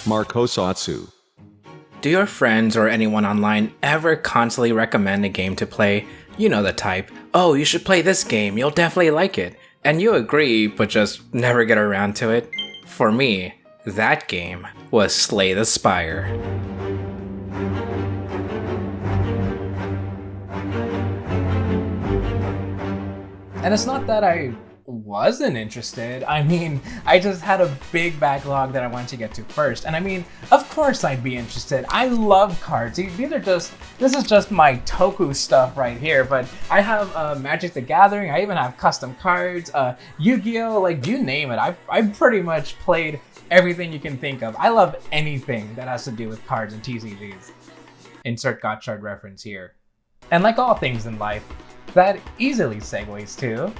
Marcosatsu. Do your friends or anyone online ever constantly recommend a game to play? You know the type. Oh, you should play this game, you'll definitely like it. And you agree, but just never get around to it? For me, that game was Slay the Spire. And it's not that I wasn't interested. I mean, I just had a big backlog that I wanted to get to first. And I mean, of course I'd be interested. I love cards. This is just my Toku stuff right here. But I have Magic the Gathering. I even have custom cards, Yu-Gi-Oh, like you name it. I've pretty much played everything you can think of. I love anything that has to do with cards and TCGs. Insert Gotchard reference here. And like all things in life, that easily segues to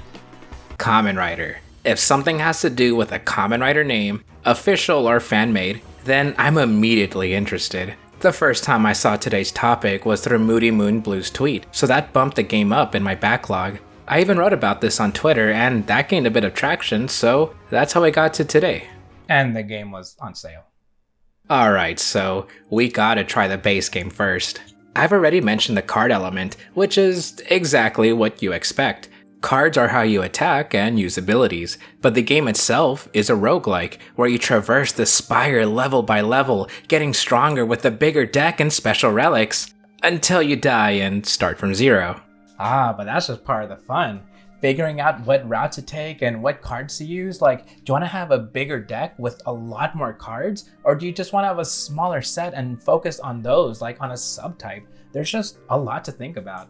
Kamen Rider. If something has to do with a Kamen Rider name, official or fan-made, then I'm immediately interested. The first time I saw today's topic was through Moody Moon Blue's tweet, so that bumped the game up in my backlog. I even wrote about this on Twitter and that gained a bit of traction, so that's how I got to today. And the game was on sale. Alright, so we gotta try the base game first. I've already mentioned the card element, which is exactly what you expect. Cards are how you attack and use abilities, but the game itself is a roguelike, where you traverse the Spire level by level, getting stronger with a bigger deck and special relics, until you die and start from zero. Ah, but that's just part of the fun. Figuring out what route to take and what cards to use. Like, do you want to have a bigger deck with a lot more cards? Or do you just want to have a smaller set and focus on those, like on a subtype? There's just a lot to think about.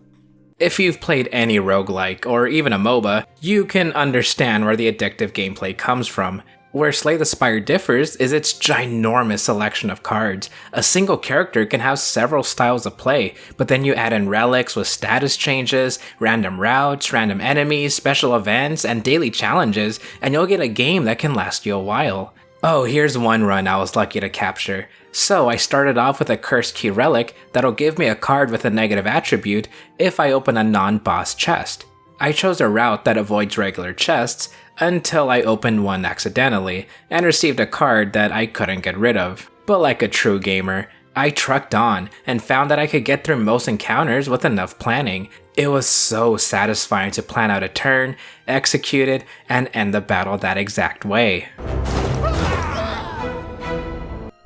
If you've played any roguelike, or even a MOBA, you can understand where the addictive gameplay comes from. Where Slay the Spire differs is its ginormous selection of cards. A single character can have several styles of play, but then you add in relics with status changes, random routes, random enemies, special events, and daily challenges, and you'll get a game that can last you a while. Oh, here's one run I was lucky to capture. So I started off with a Cursed Key relic that'll give me a card with a negative attribute if I open a non-boss chest. I chose a route that avoids regular chests until I opened one accidentally and received a card that I couldn't get rid of. But like a true gamer, I trucked on and found that I could get through most encounters with enough planning. It was so satisfying to plan out a turn, execute it, and end the battle that exact way.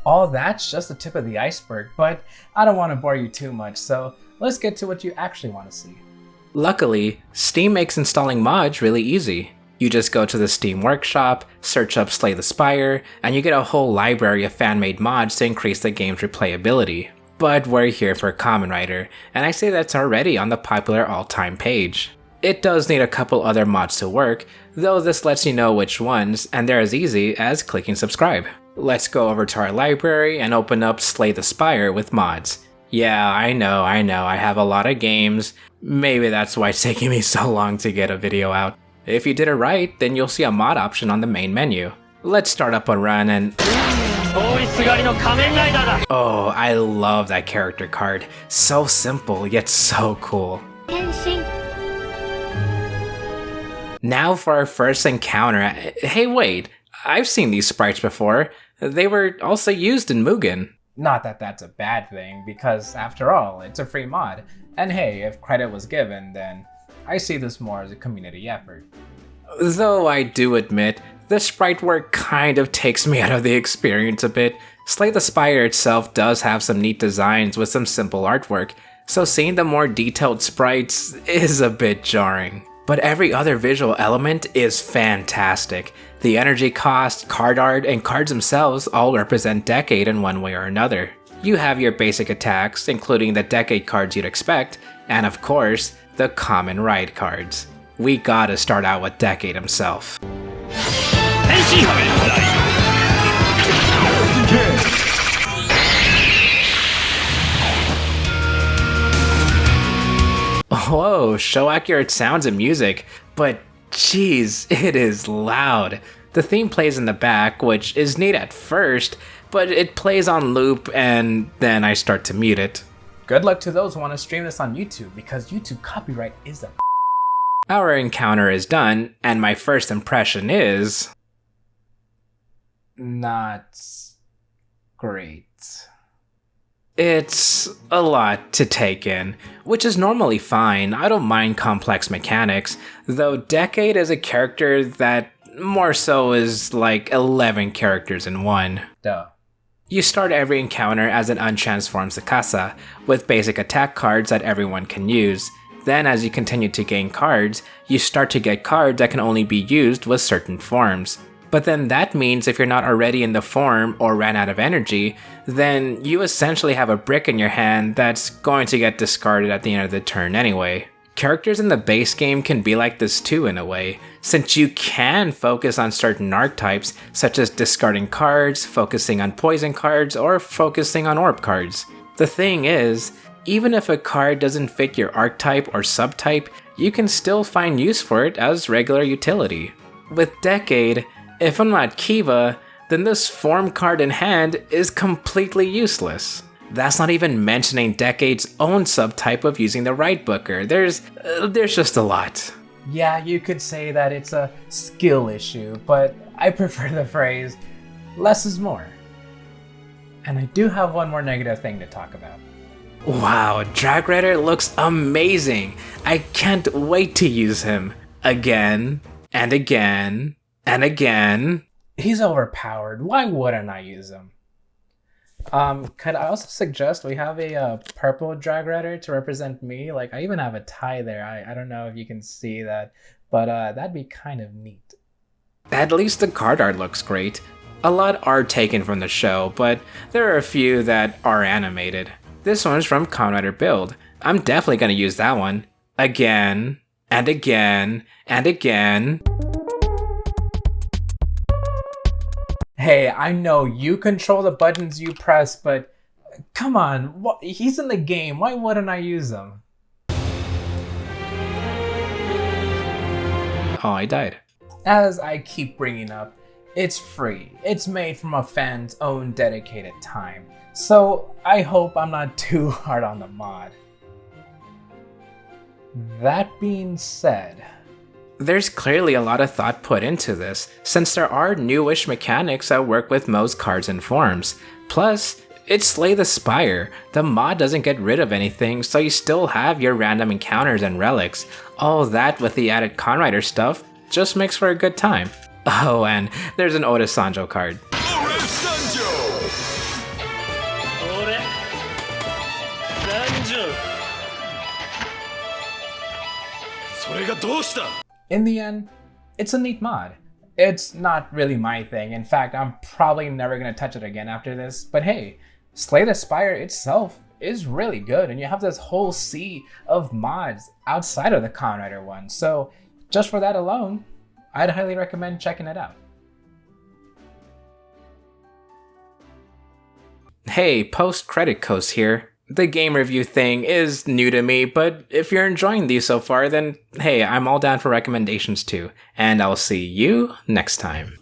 All that's just the tip of the iceberg, but I don't want to bore you too much, so let's get to what you actually want to see. Luckily, Steam makes installing mods really easy. You just go to the Steam workshop, search up Slay the Spire, and you get a whole library of fan-made mods to increase the game's replayability. But we're here for Kamen Rider, and I say that's already on the popular all-time page. It does need a couple other mods to work, though this lets you know which ones, and they're as easy as clicking subscribe. Let's go over to our library and open up Slay the Spire with mods. Yeah, I know, I have a lot of games. Maybe that's why it's taking me so long to get a video out. If you did it right, then you'll see a mod option on the main menu. Let's start up a run and... Oh, I love that character card. So simple, yet so cool. Now for our first encounter. Hey wait, I've seen these sprites before. They were also used in Mugen. Not that that's a bad thing, because after all, it's a free mod. And hey, if credit was given, then I see this more as a community effort. Though I do admit, the sprite work kind of takes me out of the experience a bit. Slay the Spire itself does have some neat designs with some simple artwork, so seeing the more detailed sprites is a bit jarring. But every other visual element is fantastic. The energy cost, card art, and cards themselves all represent Decade in one way or another. You have your basic attacks, including the Decade cards you'd expect, and of course, the Kamen Ride cards. We gotta start out with Decade himself. Whoa, show accurate sounds and music, but jeez, it is loud. The theme plays in the back, which is neat at first, but it plays on loop and then I start to mute it. Good luck to those who want to stream this on YouTube, because YouTube copyright is a... Our encounter is done, and my first impression is... not great. It's a lot to take in, which is normally fine. I don't mind complex mechanics, though Decade is a character that more so is like 11 characters in one. Duh. You start every encounter as an untransformed Sakasa, with basic attack cards that everyone can use. Then as you continue to gain cards, you start to get cards that can only be used with certain forms. But then that means if you're not already in the form or ran out of energy, then you essentially have a brick in your hand that's going to get discarded at the end of the turn anyway. Characters in the base game can be like this too in a way, since you can focus on certain archetypes such as discarding cards, focusing on poison cards, or focusing on orb cards. The thing is, even if a card doesn't fit your archetype or subtype, you can still find use for it as regular utility. With Decade, if I'm not Kiva, then this form card in hand is completely useless. That's not even mentioning Decade's own subtype of using the right booker. There's just a lot. Yeah, you could say that it's a skill issue, but I prefer the phrase, less is more. And I do have one more negative thing to talk about. Wow, Drag Rider looks amazing. I can't wait to use him. Again, and again, and again. He's overpowered. Why wouldn't I use him? Could I also suggest we have a purple drag rider to represent me? Like, I even have a tie there. I don't know if you can see that, but that'd be kind of neat. At least the card art looks great. A lot are taken from the show, but there are a few that are animated. This one's from Kamen Rider Build. I'm definitely gonna use that one. Again, and again, and again. Hey, I know you control the buttons you press, but come on, he's in the game. Why wouldn't I use him? Oh, I died. As I keep bringing up, it's free. It's made from a fan's own dedicated time. So I hope I'm not too hard on the mod. That being said, there's clearly a lot of thought put into this, since there are newish mechanics that work with most cards and forms. Plus, it's Slay the Spire. The mod doesn't get rid of anything, so you still have your random encounters and relics. All that with the added Kamen Rider stuff just makes for a good time. Oh, and there's an Oda Sanjo card. In the end, it's a neat mod. It's not really my thing. In fact, I'm probably never going to touch it again after this. But hey, Slay the Spire itself is really good, and you have this whole sea of mods outside of the Kamen Rider one. So just for that alone, I'd highly recommend checking it out. Hey, post-credit coast here. The game review thing is new to me, but if you're enjoying these so far, then hey, I'm all down for recommendations too, and I'll see you next time.